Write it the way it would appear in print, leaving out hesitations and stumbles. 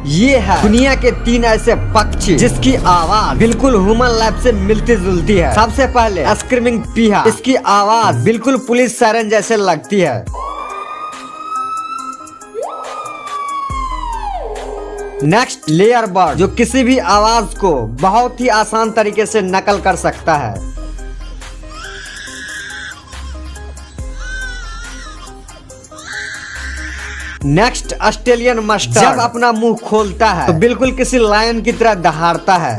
ये है दुनिया के 3 ऐसे पक्षी जिसकी आवाज बिल्कुल ह्यूमन लाइफ से मिलती जुलती है। सबसे पहले स्क्रीमिंग पीहा, इसकी आवाज बिल्कुल पुलिस सायरन जैसे लगती है। नेक्स्ट लेयर बर्ड, जो किसी भी आवाज को बहुत ही आसान तरीके से नकल कर सकता है। नेक्स्ट ऑस्ट्रेलियन मस्टर्ड, जब अपना मुंह खोलता है तो बिल्कुल किसी लायन की तरह दहाड़ता है।